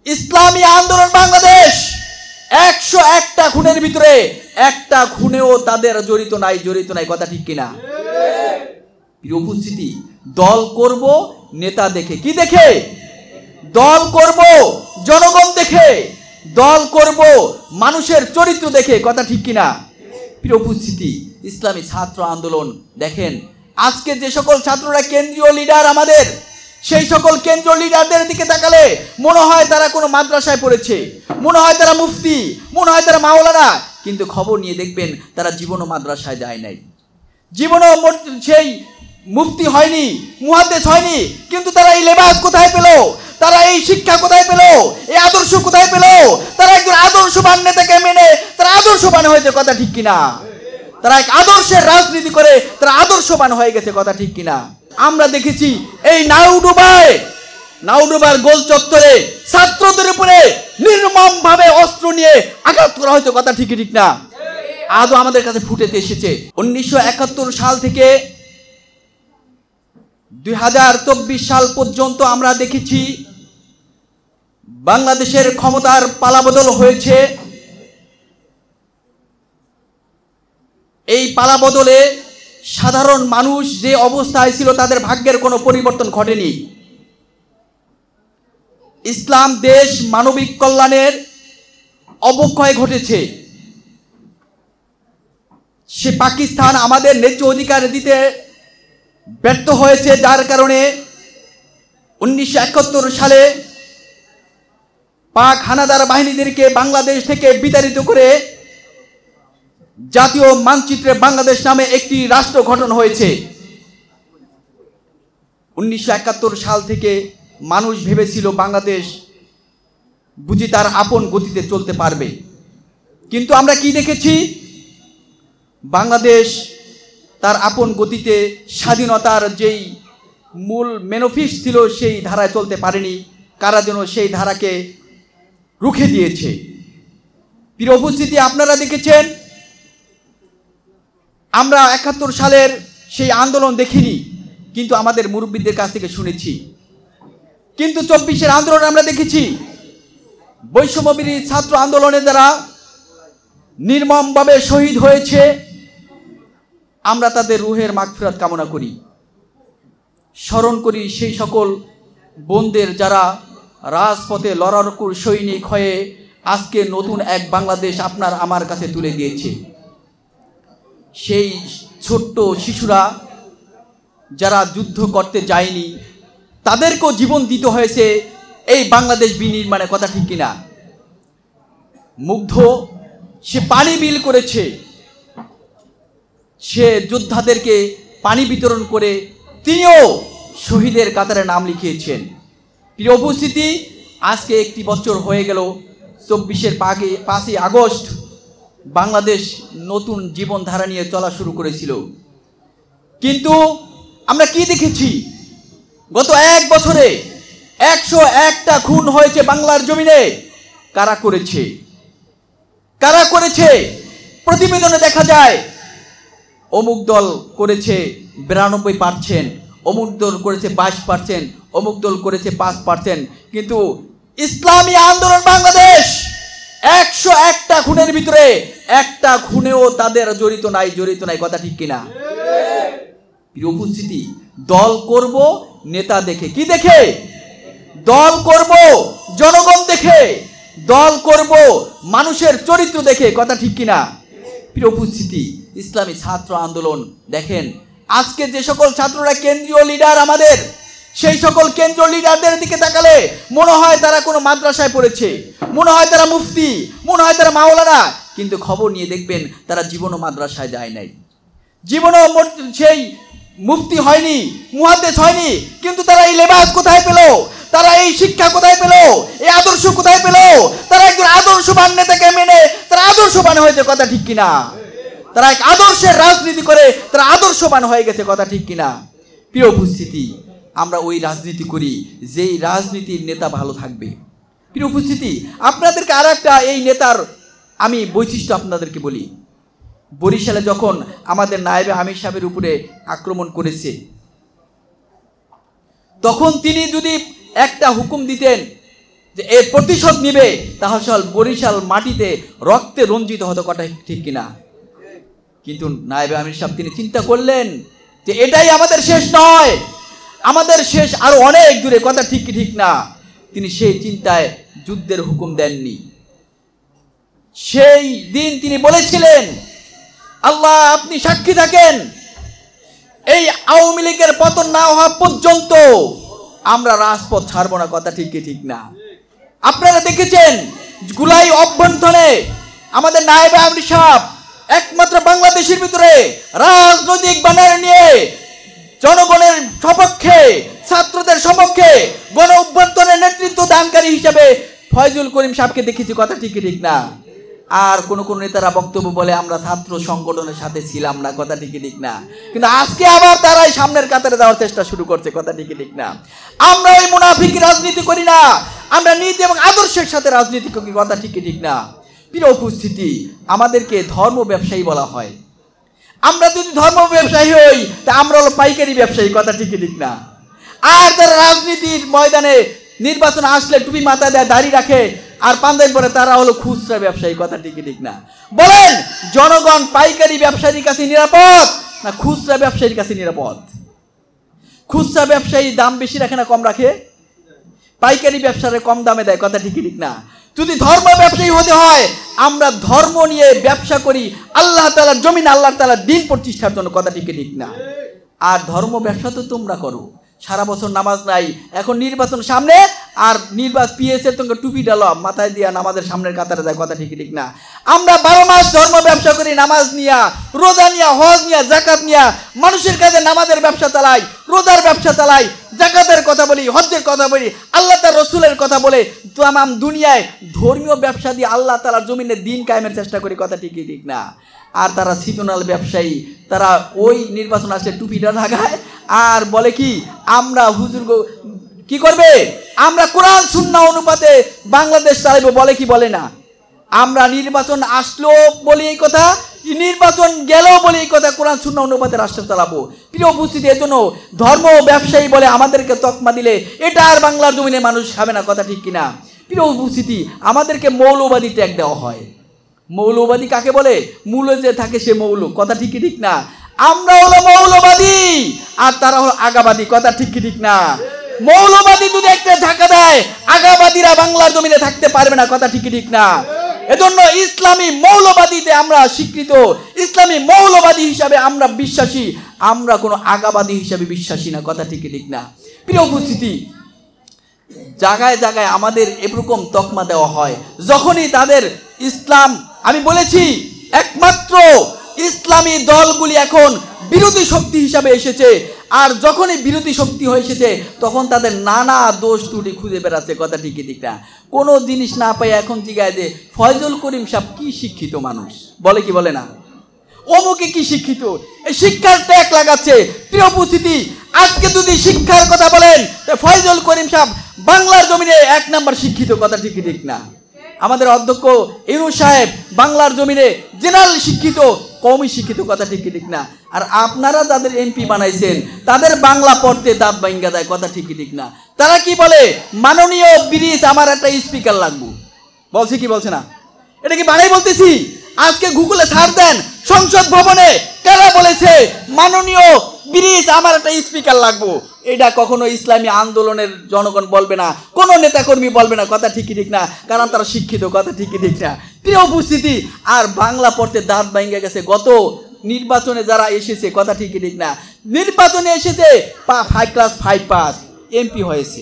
ইসলামী আন্দোলন বাংলাদেশ 101টা খুনের ভিতরে একটা খুনেও তাদের জড়িত নাই কথা ঠিক কিনা? প্রিয় উপস্থিতি, দল করব নেতা দেখে, কি দেখে? দল করব জনগণ দেখে, দল করব মানুষের চরিত্র দেখে, কথা ঠিক কিনা? প্রিয় উপস্থিতি, ইসলামী ছাত্র আন্দোলন দেখেন, আজকে যে সকল ছাত্ররা কেন্দ্রীয় লিডার আমাদের, সেই সকল কেন্দ্রীয় লিডারদের দিকে তাকালে মনে হয় তারা কোনো মাদ্রাসায় পড়েছে, মনে হয় তারা মুফতি, মনে হয় তারা মাওলানা, কিন্তু খবর নিয়ে দেখবেন তারা জীবনও মাদ্রাসায় যায় নাই, জীবনও সেই মুফতি হয়নি, মুহাদ্দিস হয়নি, কিন্তু তারা এই লেবাস কোথায় পেল? তারা এই শিক্ষা কোথায় পেল? এই আদর্শ কোথায় পেল? তারা একজন আদর্শবান নেতাকে মেনে তারা আদর্শবান হয়েছে, কথা ঠিক কিনা? তারা এক আদর্শের রাজনীতি করে তারা আদর্শবান হয়ে গেছে, কথা ঠিক কিনা? আমরা দেখেছি এই নাউডুবার গোল চত্বরে ছাত্রদের উপরে নির্মমভাবে অস্ত্র নিয়ে আঘাত করা হয়েছে, কথা ঠিক না? আজও আমাদের কাছে ফুটেতে এসেছে। 1971 সাল থেকে 2024 সাল পর্যন্ত আমরা দেখেছি বাংলাদেশের ক্ষমতার পালাবদল হয়েছে। এই পালাবদলে সাধারণ মানুষ যে অবস্থায় ছিল তাদের ভাগ্যের কোনো পরিবর্তন ঘটেনি। ইসলাম দেশ মানবিক কল্যাণের অবক্ষয় ঘটেছে। সে পাকিস্তান আমাদের ন্যায্য অধিকার দিতে ব্যর্থ হয়েছে, যার কারণে 1971 সালে পাক হানাদার বাহিনীদেরকে বাংলাদেশ থেকে বিতাড়িত করে জাতীয় মানচিত্রে বাংলাদেশ নামে একটি রাষ্ট্র গঠন হয়েছে। 1971 সাল থেকে মানুষ ভেবেছিল বাংলাদেশ বুঝি তার আপন গতিতে চলতে পারবে, কিন্তু আমরা কি দেখেছি? বাংলাদেশ তার আপন গতিতে স্বাধীনতার যেই মূল ম্যানিফেস্ট ছিল সেই ধারায় চলতে পারেনি, কারা যেন সেই ধারাকে রুখে দিয়েছে। প্রিয় উপস্থিতি, আপনারা দেখেছেন আমরা 71 সালের সেই আন্দোলন দেখিনি, কিন্তু আমাদের মুরব্বীদের কাছ থেকে শুনেছি। কিন্তু 24-এর আন্দোলন আমরা দেখেছি, বৈষম্যবিরোধী ছাত্র আন্দোলনে যারা নির্মমভাবে শহীদ হয়েছে, আমরা তাদের রুহের মাগফিরাত কামনা করি, স্মরণ করি সেই সকল বোনদের যারা রাজপথে লড়াকুর সৈনিক হয়ে আজকে নতুন এক বাংলাদেশ আপনার আমার কাছে তুলে দিয়েছে। সেই ছোট্ট শিশুরা যারা যুদ্ধ করতে যায়নি, তাদেরকেও জীবন দিতে হয়েছে এই বাংলাদেশ বিনির্মাণে, কথা ঠিক কিনা? মুগ্ধ, সে পানি বিল করেছে, সে যোদ্ধাদেরকে পানি বিতরণ করে তিনিও শহীদের কাতারে নাম লিখিয়েছেন। প্রিয় উপস্থিতি, আজকে একটি বছর হয়ে গেল 24-এর 5ই আগস্ট বাংলাদেশ নতুন জীবনধারা নিয়ে চলা শুরু করেছিল, কিন্তু আমরা কি দেখেছি? গত এক বছরে 101টা খুন হয়েছে বাংলার জমিনে। কারা করেছে? কারা করেছে? প্রতিবেদনে দেখা যায় অমুক দল করেছে 92%, অমুক দল করেছে 22%, অমুক দল করেছে 5%, কিন্তু ইসলামী আন্দোলন বাংলাদেশ 101টা খুনের ভিতরে একটা খুনেও তাদের জড়িত নাই, কথা ঠিক কিনা? প্রিয় উপস্থিতি, দল করব নেতা দেখে, কি দেখে? দল করব জনগণ দেখে, দল করব মানুষের চরিত্র দেখে, কথা ঠিক কিনা? প্রিয় উপস্থিতি, ইসলামী ছাত্র আন্দোলন দেখেন, আজকে যে সকল ছাত্ররা কেন্দ্রীয় লিডার আমাদের, সেই সকল কেন্দ্রীয় লিডারদের দিকে তাকালে মনে হয় তারা কোনো মাদ্রাসায় পড়েছে, মনে হয় তারা মুফতি, মনে হয় তারা মাওলানা, কিন্তু খবর নিয়ে দেখবেন তারা জীবনও মাদ্রাসায় যায় নাই, জীবনও সেই মুফতি হয়নি, মুহাদ্দিস হয়নি, কিন্তু তারা এই লেবাস কোথায় পেল? তারা এই শিক্ষা কোথায় পেল? এই আদর্শ কোথায় পেল? তারা একজন আদর্শবান নেতাকে মেনে তারা আদর্শবান হয়েছে, কথা ঠিক কিনা? তারা এক আদর্শের রাজনীতি করে তারা আদর্শবান হয়ে গেছে, কথা ঠিক কিনা? প্রিয় উপস্থিতি, আমরা ওই রাজনীতি করি যেই রাজনীতির নেতা ভালো থাকবে। প্রিয় উপস্থিতি, আপনাদেরকে আর একটা এই নেতার আমি বৈশিষ্ট্য আপনাদেরকে বলি। বরিশালে যখন আমাদের নায়েবে আমির সাহেবের উপরে আক্রমণ করেছে, তখন তিনি যদি একটা হুকুম দিতেন যে এর প্রতিশোধ নিবে, তাহলে বরিশাল মাটিতে রক্তে রঞ্জিত হতো, কথা ঠিক কিনা? কিন্তু নায়েবে আমির সাহেব তিনি চিন্তা করলেন যে এটাই আমাদের শেষ নয়, আমাদের শেষ আরো অনেক দূরে, কথা ঠিক কি ঠিক না? তিনি সেই চিন্তায় যুদ্ধের হুকুম দেননি। সেই দিন তিনি বলেছিলেন, আল্লাহ আপনি সাক্ষী থাকেন, এই আওয়ামী লীগের পতন না হওয়া পর্যন্ত আমরা রাজপথ ছাড়বো না, কথা ঠিক কি ঠিক না? আপনারা দেখেছেন জুলাই অভ্যন্তরে আমাদের নায়েবে আমির সাহেব একমাত্র বাংলাদেশের ভিতরে রাজনৈতিক ব্যানার নিয়ে জনগণের সপক্ষে, ছাত্রদের সপক্ষে গণ অভ্যন্তরের নেতৃত্ব দানকারী হিসাবে ফয়জুল করিম সাহেবকে দেখেছি, কথা ঠিক ঠিক না? আর কোন কোন নেতারা বক্তব্য বলে আমরা ছাত্র সংগঠনের সাথে ছিলাম না, কথা ঠিক ঠিক না? কিন্তু আজকে আবার তারাই সামনের কাতারে যাওয়ার চেষ্টা শুরু করছে, কথা ঠিক ঠিক না? আমরা এই মুনাফিক রাজনীতি করি না, আমরা নীতি এবং আদর্শের সাথে রাজনীতি করি, কথা ঠিক ঠিক না? প্রিয় উপস্থিতি, আমাদেরকে ধর্ম ব্যবসায়ী বলা হয়। আমরা যদি ধর্ম ব্যবসায়ী হই তা আমরা হলো পাইকারি ব্যবসায়ী, কথা ঠিক ঠিক না? আর যারা রাজনীতির ময়দানে নির্বাচন আসলে টুপি মাথা দেয়, দাড়ি রাখে আর পাঞ্জাবি পরে, তারা হলো খুচরা ব্যবসায়ী, কথা ঠিক ঠিক না? বলেন জনগণ পাইকারি ব্যবসায়ীর কাছে নিরাপদ না খুচরা ব্যবসায়ীর কাছে নিরাপদ? খুচরা ব্যবসায়ী দাম বেশি রাখে না কম রাখে? পাইকারি ব্যবসারে কম দামে দেয়, কথা ঠিক ঠিক না? যদি ধর্ম ব্যবসায়ী হতে হয়, আমরা ধর্ম নিয়ে ব্যবসা করি আল্লাহ তাআলার জমিন, আল্লাহ তাআলার দিন প্রতিষ্ঠার জন্য, কথা ঠিক ঠিক না? আর ধর্ম ব্যবসা তো তোমরা করো, সারা বছর নামাজ নাই, এখন নির্বাচন সামনে আর পিএসের তোমাকে টুপি ডালো মাথায় দিয়া নামাজের সামনের কাতারে যায়, কথা ঠিক ঠিক না? আমরা 12 মাস ধর্ম ব্যবসা করি, নামাজ নিয়া, রোজা নিয়া, হজ নিয়া, জাকাত নিয়া, মানুষের কাছে নামাজের ব্যবসা চালাই, রোজার ব্যবসা চালাই, জাকাতের কথা বলি, হজ্জের কথা বলি, আল্লাহ তার রসুলের কথা বলে তামাম দুনিয়ায় ধর্মীয় ব্যবসা দিয়ে আল্লাহ তাআলার জমিনে দিন কায়েমের চেষ্টা করি, কথা ঠিক ঠিক না? আর তারা সিজনাল ব্যবসায়ী, তারা ওই নির্বাচন আসলে টুপিটা লাগায় আর বলে কি আমরা হুজুর কি করবে, আমরা কোরআন সুন্নাহ অনুপাতে বাংলাদেশ চালাবো, বলে কি বলে না? আমরা নির্বাচন আসলো বলি এই কথা, নির্বাচন গেলেও বলি এই কথা, কোরআন সুন্নাহ অনুপাতে রাষ্ট্র চালাবো। প্রিয় উপস্থিতি, এজন্য ধর্ম ব্যবসায়ী বলে আমাদেরকে তকমা দিলে এটা আর বাংলার জমিনে মানুষ খাবে না, কথা ঠিক কিনা? প্রিয় উপস্থিতি, আমাদেরকে মৌলবাদী ট্যাগ দেওয়া হয়। মৌলবাদী কাকে বলে? মূলে যে থাকে সে মৌল, কথা ঠিক কি ঠিক না? আমরা হলো মৌলবাদী আর তারা হলো আগাবাদী, কথা ঠিক কি ঠিক না? মৌলবাদী যদি একটা ঝাঁকা দেয়, আগাবাদীরা বাংলার জমিনে থাকতে পারবে না, কথা ঠিক কি ঠিক না? এজন্য ইসলামী মৌলবাদীতে আমরা স্বীকৃত, ইসলামী মৌলবাদী হিসাবে আমরা বিশ্বাসী, আমরা কোনো আগাবাদী হিসাবে বিশ্বাসী না, কথা ঠিক কি ঠিক না? প্রিয় উপস্থিতি, জায়গায় জায়গায় আমাদের এরকম তকমা দেওয়া হয় যখনই তাদের ইসলাম, আমি বলেছি একমাত্র ইসলামী দলগুলি এখন বিরোধী শক্তি হিসাবে এসেছে, আর যখনই বিরোধী শক্তি হয়ে এসেছে তখন তাদের নানা দোষ ত্রুটি খুঁজে বেড়াচ্ছে, কথা ঠিক ঠিক না? কোনো জিনিস না পাই এখন জিজ্ঞাসা যে ফয়জুল করিম সাহেব কি শিক্ষিত মানুষ, বলে কি বলে না? অমুকে কি শিক্ষিত, এই শিক্ষার ট্যাগ লাগাচ্ছে। প্রিয় উপস্থিতি, আজকে যদি শিক্ষার কথা বলেন ফয়জুল করিম সাহেব বাংলার জমিনে 1 নাম্বার শিক্ষিত, কথা ঠিক ঠিক না? আমাদের অধ্যক্ষ ইউনূস সাহেব বাংলার জমিনে জেনারেল শিক্ষিত, কওমি শিক্ষিত, কথা ঠিক ঠিক না? আর আপনারা যাদের এমপি বানাইছেন তাদের বাংলা পড়তে দাঁত ভাঙ্গা দেয়, কথা ঠিক ঠিক না? তারা কি বলে, মাননীয় ব্রিজ আমার একটা স্পিকার লাগবে, বলছে কি বলছে না? এটা কি বানাই বলতেছি? আজকে গুগলে সার্চ দেন, সংসদ ভবনে কারা বলেছে মাননীয় ব্রিজ আমার একটা স্পিকার লাগবে? এটা কখনো ইসলামী আন্দোলনের জনগণ বলবে না, কোনো নেতাকর্মী বলবে না, কথা ঠিক ঠিক না? কারণ তারা শিক্ষিত, কথা ঠিক ঠিক না? প্রিয় উপস্থিতি, আর বাংলা পড়তে দাঁত ভাঙ্গা গেছে। গত নির্বাচনে যারা এসেছে, কথা ঠিক ঠিক না? নির্বাচনে এসেছে 5 ক্লাস 5 পাস, এমপি হয়েছে,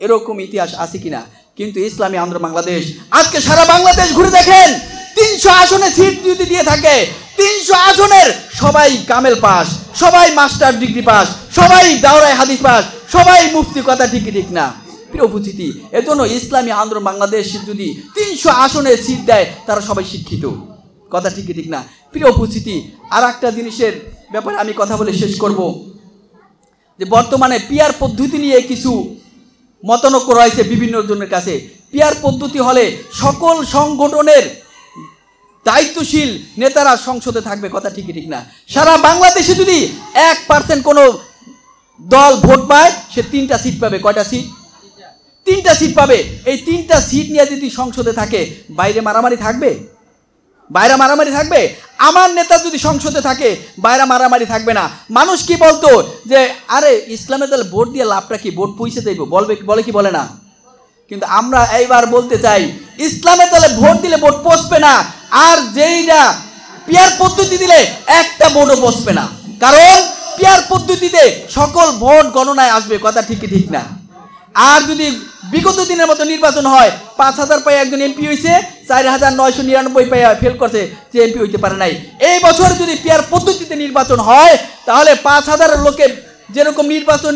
এরকম ইতিহাস আছে কিনা? কিন্তু ইসলামী আন্দোলন বাংলাদেশ আজকে সারা বাংলাদেশ ঘুরে দেখেন, 300 আসনে সিট যদি দিয়ে থাকে, 300 আসনের সবাই কামেল পাস, সবাই মাস্টার ডিগ্রি পাস, সবাই দাওরায়ে হাদিস পাস, সবাই মুফতি, কথা ঠিক ঠিক না? প্রিয় উপস্থিতি, এজন্য ইসলামী আন্দোলন বাংলাদেশ যদি 300 আসনে সিট দেয় তারা সবাই শিক্ষিত, কথা ঠিক ঠিক না? প্রিয় উপস্থিতি, আর একটা জিনিসের ব্যাপারে আমি কথা বলে শেষ করব, যে বর্তমানে পিআর পদ্ধতি নিয়ে কিছু মতানৈক্য রয়েছে বিভিন্ন জনের কাছে। পিআর পদ্ধতি হলে সকল সংগঠনের দায়িত্বশীল নেতারা সংসদে থাকবে, কথা ঠিক ঠিক না? সারা বাংলাদেশে যদি 1% কোনো দল ভোট পায় সে 3টা সিট পাবে, কয়টা সিট? 3টা সিট পাবে। এই 3টা সিট নিয়ে যদি সংসদে থাকে, বাইরে মারামারি থাকবে? বাইরে মারামারি থাকবে? আমার নেতা যদি সংসদে থাকে, বাইরে মারামারি থাকবে না। মানুষ কি বলতো যে আরে ইসলামের দলে ভোট দিয়ে লাভটা কি, ভোট পয়সা দেব, বলে কি বলে না? কিন্তু আমরা এইবার বলতে চাই, ইসলামের দলে ভোট দিলে ভোট পৌঁছবে না, আর যেইটা পিয়ার পদ্ধতি দিলে একটা ভোটও পৌঁছবে না। কারণ পিয়ার পদ্ধতিতে সকল ভোট গণনায় আসবে, কথা ঠিক ঠিক না? আর যদি বিগত দিনের মতো নির্বাচন হয়, 5,000 পায়ে একজন এমপি হয়েছে, 4,999 পায়ে ফেল করছে, যে এমপি হইতে পারে নাই। এই বছর যদি পিয়ার পদ্ধতিতে নির্বাচন হয়, তাহলে 5,000 লোকে যেরকম নির্বাচন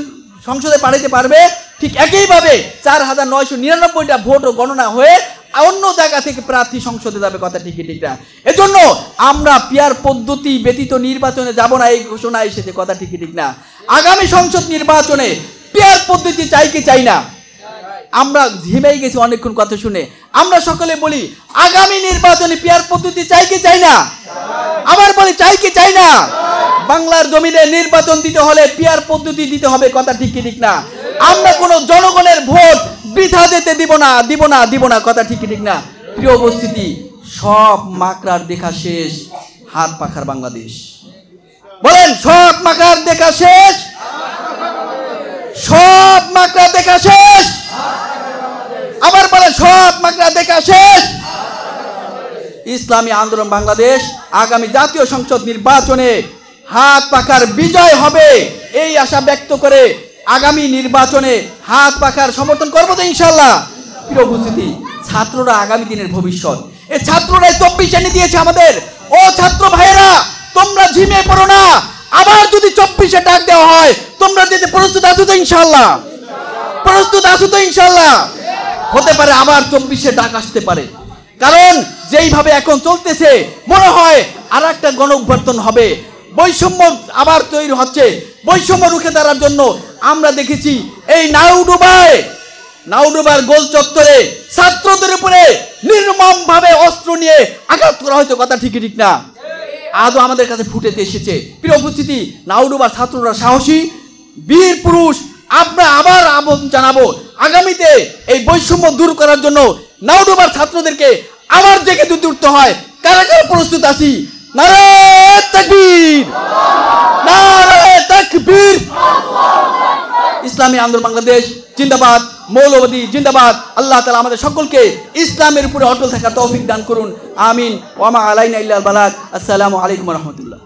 সংসদে পাঠাইতে পারবে, ঠিক একইভাবে 4,999টা ভোটও গণনা হয়ে অন্য জায়গা থেকে প্রার্থী সংসদে যাবে, কথা ঠিক ঠিক না? এজন্য আমরা পিয়ার পদ্ধতি ব্যতীত নির্বাচনে যাব না, এই ঘোষণা এসেছে, কথা ঠিক ঠিক না? আগামী সংসদ নির্বাচনে পিয়ার পদ্ধতি চাই কি চাই না? আমরা ঝিমেই গেছি অনেকক্ষণ কথা শুনে। আমরা সকলে বলি আগামী নির্বাচনে পিয়ার পদ্ধতি চাই কি চাই না? আবার বলি চাই কি চাই না? বাংলার জমিনে নির্বাচন দিতে হলে পিয়ার পদ্ধতি দিতে হবে, কথা ঠিক কি ঠিক না? আমরা কোনো জনগণের ভোট বৃথা যেতে দিব না, কথা ঠিক কি ঠিক না? প্রিয় উপস্থিতি, সব মাকড়ার দেখা শেষ, হাত পাখার বাংলাদেশ। বলেন সব মাকড়ার দেখা শেষ, সব মাকড়া দেখা শেষ। আবার বলে সব মাকড়া দেখা শেষ। ইসলামী আন্দোলন বাংলাদেশ আগামী জাতীয় সংসদ নির্বাচনে হাত পাখার বিজয় হবে, এই আশা ব্যক্ত করে আগামী নির্বাচনে হাত পাখার সমর্থন করবো তো ইনশাল্লাহ। প্রিয় উপস্থিতি, ছাত্ররা আগামী দিনের ভবিষ্যৎ। এই ছাত্ররাই 24 এনে দিয়েছে আমাদের। ও ছাত্র ভাইয়েরা, তোমরা ঝিমিয়ে পড়ো না। আবার যদি 24-এ ডাক দেওয়া হয়, তোমরা যেতে প্রস্তুত আছো তো ইনশাল্লাহ? প্রস্তুত আছো তো ইনশাল্লাহ? হতে পারে আবার 24-এ ডাক আসতে পারে, কারণ যেইভাবে এখন চলতেছে মনে হয় আর একটা গণ অভ্যর্থন হবে, বৈষম্য আবার তৈরি হচ্ছে। বৈষম্য রুখে দাঁড়ার জন্য আমরা দেখেছি এই নাউডুবার গোল চত্বরে ছাত্রদের উপরে নির্মমভাবে অস্ত্র নিয়ে আঘাত করা হয়েছে, কথা ঠিক ঠিক না? আজও আমাদের কাছে ফুটেতে এসেছে। প্রিয় উপস্থিতি, নাউডুবার ছাত্ররা সাহসী বীর পুরুষ। আমরা আবার আহ্বান জানাবো, আগামীতে এই বৈষম্য দূর করার জন্য নাউডুবার ছাত্রদেরকে আবার জেগে উঠতে হয়। কারা কারা প্রস্তুত আছি? নারায়ে তাকবীর, নারায়ে তাকবীর। ইসলামী আন্দোলন বাংলাদেশ জিন্দাবাদ, মৌলবাদী জিন্দাবাদ। আল্লাহ তাআলা আমাদের সকলকে ইসলামের উপরে অটল থাকার তৌফিক দান করুন, আমিন। ওয়া মা আলাইনা ইল্লাল বালাগ। আসসালামু আলাইকুম ওয়া রাহমাতুল্লাহ।